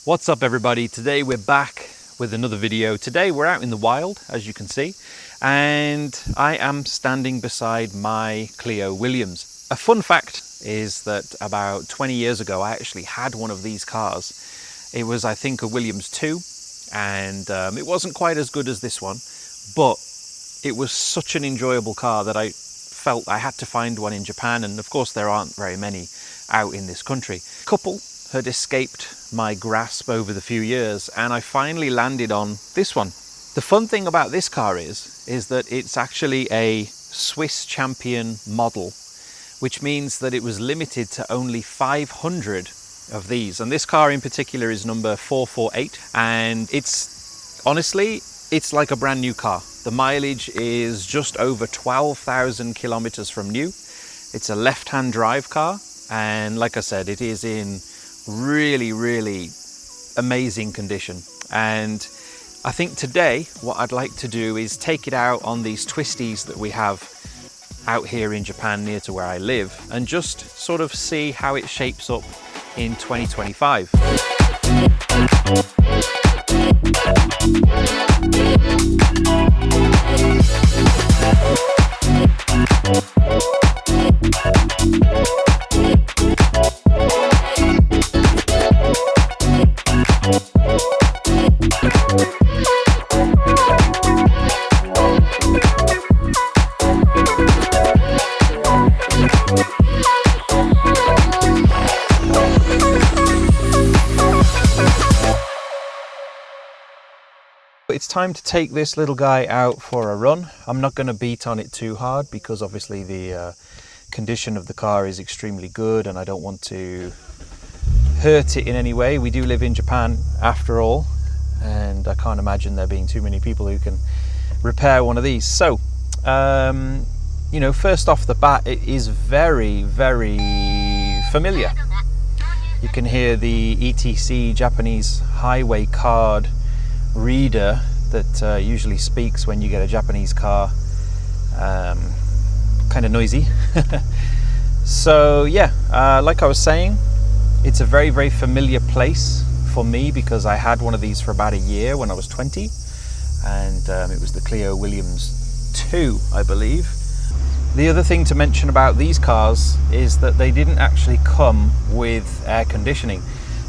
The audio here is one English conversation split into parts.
What's up everybody? Today we're back with another video. Today we're out in the wild, as you can see, and I am standing beside my Clio Williams. A fun fact is that about 20 years ago I actually had one of these cars. It was, I think, a Williams 2, and it wasn't quite as good as this one, but it was such an enjoyable car that I felt I had to find one in Japan, and of course there aren't very many out in this country. A couple had escaped my grasp over the few years, and I finally landed on this one. The fun thing about this car is that it's actually a Swiss champion model, which means that it was limited to only 500 of these, and this car in particular is number 448, and it's honestly, it's like a brand new car. The mileage is just over 12,000 kilometers from new. It's a left-hand drive car, and like I said, it is in really amazing condition. And I think today what I'd like to do is take it out on these twisties that we have out here in Japan near to where I live, and just sort of see how it shapes up in 2025. It's time to take this little guy out for a run. I'm not going to beat on it too hard because obviously the condition of the car is extremely good and I don't want to hurt it in any way. We do live in Japan after all, and I can't imagine there being too many people who can repair one of these. So, you know, first off the bat, it is very familiar. You can hear the ETC Japanese highway card reader that usually speaks when you get a Japanese car, kind of noisy. So yeah, like I was saying, it's a very familiar place for me because I had one of these for about a year when I was 20, and it was the Clio Williams 2, I believe. The other thing to mention about these cars is that they didn't actually come with air conditioning.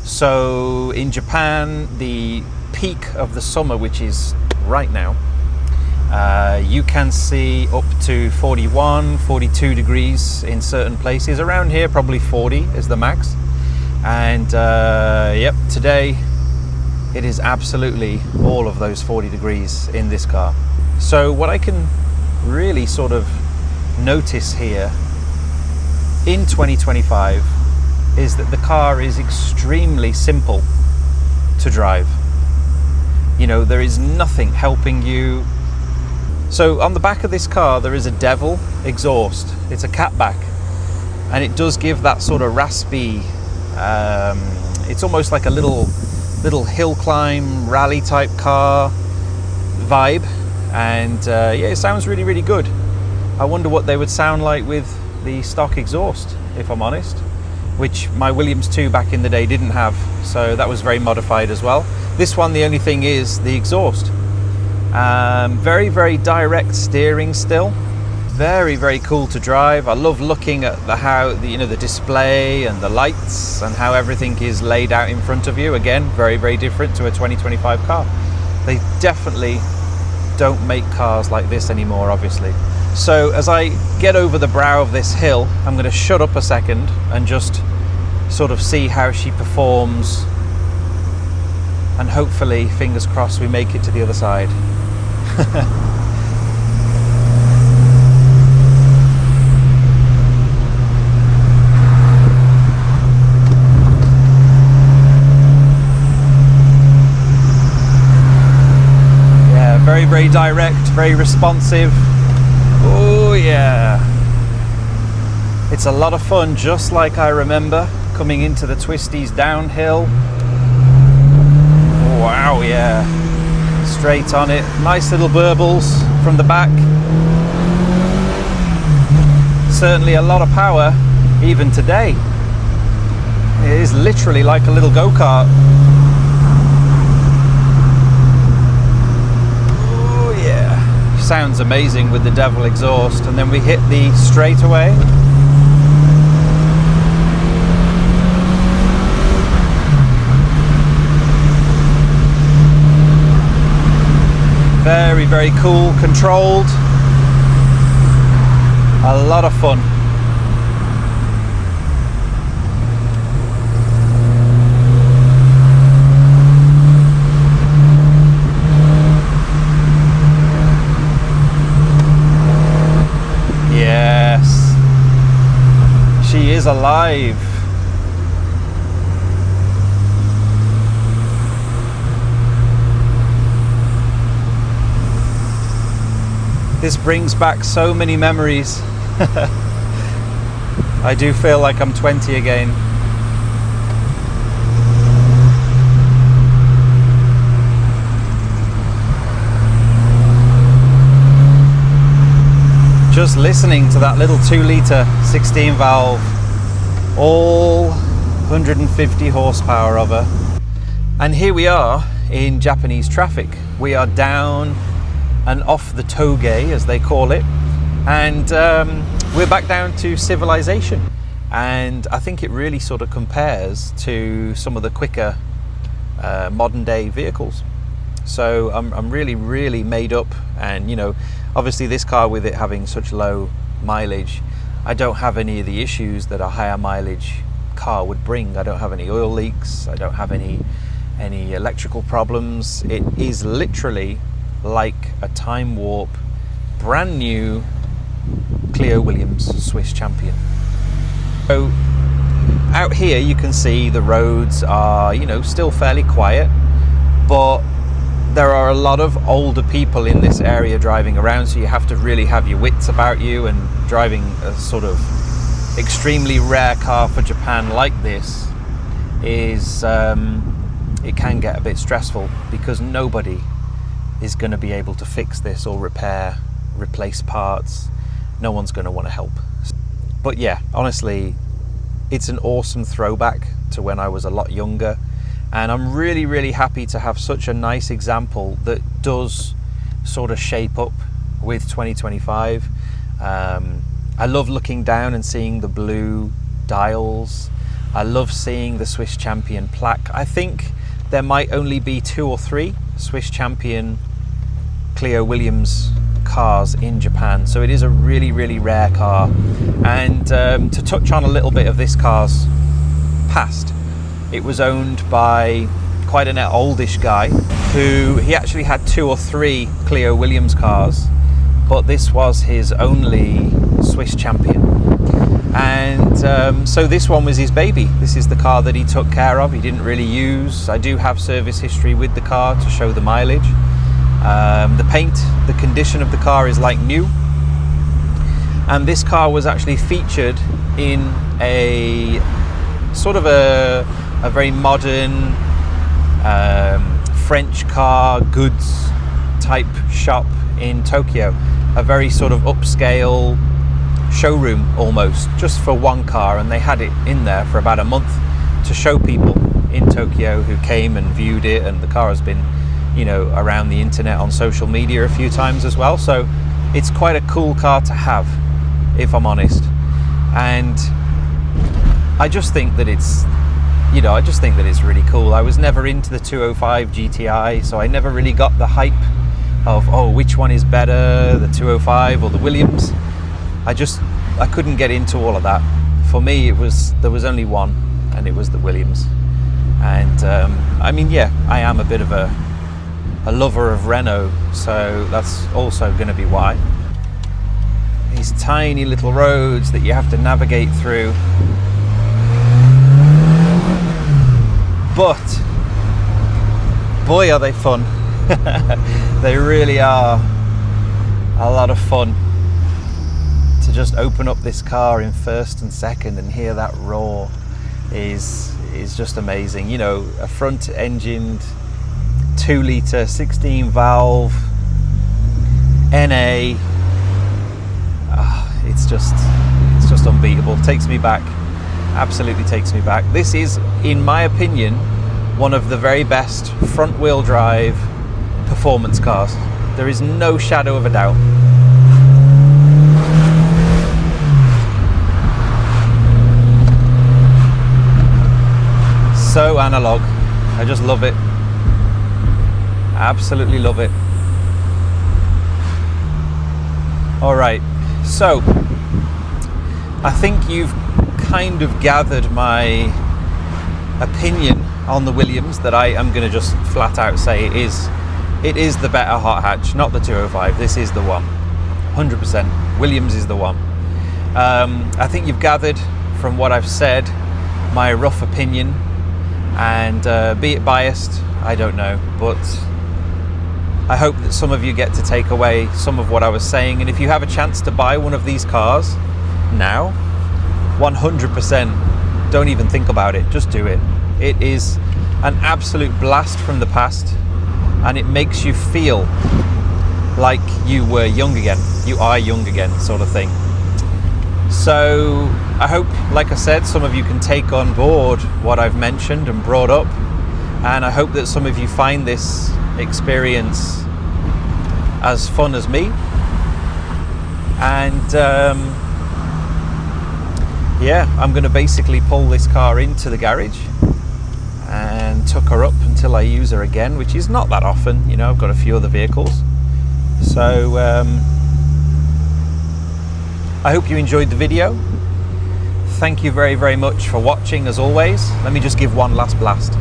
So in Japan, the peak of the summer, which is right now, you can see up to 41, 42 degrees in certain places. Around here probably 40 is the max, and yep, today it is absolutely all of those 40 degrees in this car. So what I can really sort of notice here in 2025 is that the car is extremely simple to drive. You know, there is nothing helping you. So on the back of this car there is a Devil exhaust. It's a catback, and it does give that sort of raspy, it's almost like a little hill climb rally type car vibe, and yeah, it sounds really good. I wonder what they would sound like with the stock exhaust, if I'm honest, which my Williams 2 back in the day didn't have, so that was very modified as well. This one, the only thing is the exhaust. Very direct steering still. Very cool to drive. I love looking at the display and the lights and how everything is laid out in front of you. Again, very different to a 2025 car. They definitely don't make cars like this anymore, obviously. So as I get over the brow of this hill, I'm going to shut up a second and just sort of see how she performs, and hopefully, fingers crossed, we make it to the other side. Yeah, very direct, very responsive. Oh yeah, it's a lot of fun, just like I remember coming into the twisties downhill. Wow, yeah, straight on it. Nice little burbles from the back. Certainly a lot of power even today. It is literally like a little go-kart. sounds amazing with the Devil exhaust. And then we hit the straightaway. Very, very cool, controlled. A lot of fun. Yes, she is alive. This brings back so many memories. I do feel like I'm 20 again. Just listening to that little 2-litre 16 valve, all 150 horsepower of her. And here we are in Japanese traffic. We are down and off the toge, as they call it, and we're back down to civilization. And I think it really sort of compares to some of the quicker modern day vehicles. So I'm really made up. And you know, obviously this car, with it having such low mileage, I don't have any of the issues that a higher mileage car would bring. I don't have any oil leaks, I don't have any electrical problems. It is literally like a time warp, brand new Clio Williams Swiss Champion. So out here you can see the roads are, you know, still fairly quiet, but there are a lot of older people in this area driving around, so you have to really have your wits about you, and driving a sort of extremely rare car for Japan like this is it can get a bit stressful, because nobody is going to be able to fix this or replace parts. No one's going to want to help. But yeah, honestly, it's an awesome throwback to when I was a lot younger, and I'm really happy to have such a nice example that does sort of shape up with 2025. I love looking down and seeing the blue dials. I love seeing the Swiss Champion plaque. I think there might only be 2 or 3 Swiss Champion Clio Williams cars in Japan, so it is a really rare car. And to touch on a little bit of this car's past, it was owned by quite an oldish guy who, he actually had 2 or 3 Clio Williams cars, but this was his only Swiss Champion. And so this one was his baby. This is the car that he took care of. He didn't really use. I do have service history with the car to show the mileage. The paint, the condition of the car is like new. And this car was actually featured in a sort of a very modern French car goods type shop in Tokyo. A very sort of upscale showroom almost, just for one car, and they had it in there for about a month to show people in Tokyo who came and viewed it. And the car has been, you know, around the internet on social media a few times as well, so it's quite a cool car to have, if I'm honest. And I just think that it's, you know, I just think that it's really cool. I was never into the 205 GTI, so I never really got the hype of, oh, which one is better, the 205 or the Williams. I couldn't get into all of that. For me, there was only one, and it was the Williams. And I mean, yeah, I am a bit of a lover of Renault, so that's also going to be why. These tiny little roads that you have to navigate through. But boy, are they fun. They really are a lot of fun. To just open up this car in first and second and hear that roar is just amazing. You know, a front engined 2-litre 16 valve NA. It's just unbeatable. Takes me back, absolutely takes me back. This is, in my opinion, one of the very best front wheel drive performance cars. There is no shadow of a doubt. So analog. I just love it. Absolutely love it. All right, so I think you've kind of gathered my opinion on the Williams, that I am going to just flat out say it is the better hot hatch, not the 205. This is the one, 100%. Williams is the one. I think you've gathered from what I've said my rough opinion, and be it biased, I don't know, but I hope that some of you get to take away some of what I was saying. And if you have a chance to buy one of these cars now, 100%, don't even think about it, just do it. It is an absolute blast from the past, and it makes you feel like you were young again. You are young again, sort of thing. So I hope, like I said, some of you can take on board what I've mentioned and brought up, and I hope that some of you find this experience as fun as me. And yeah, I'm going to basically pull this car into the garage and tuck her up until I use her again, which is not that often. You know, I've got a few other vehicles. So I hope you enjoyed the video. Thank you very, very much for watching, as always. Let me just give one last blast.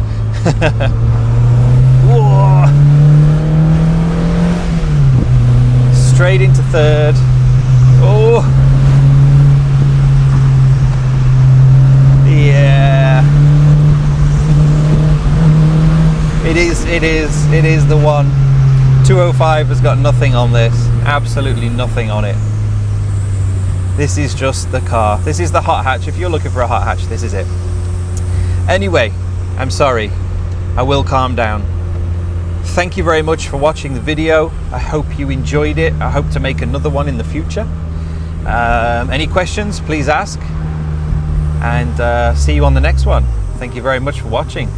Straight into third. Oh, yeah. It is the one. 205 has got nothing on this. Absolutely nothing on it. This is just the car. This is the hot hatch. If you're looking for a hot hatch, this is it. Anyway, I'm sorry. I will calm down. Thank you very much for watching the video. I hope you enjoyed it. I hope to make another one in the future. Any questions, please ask. And see you on the next one. Thank you very much for watching.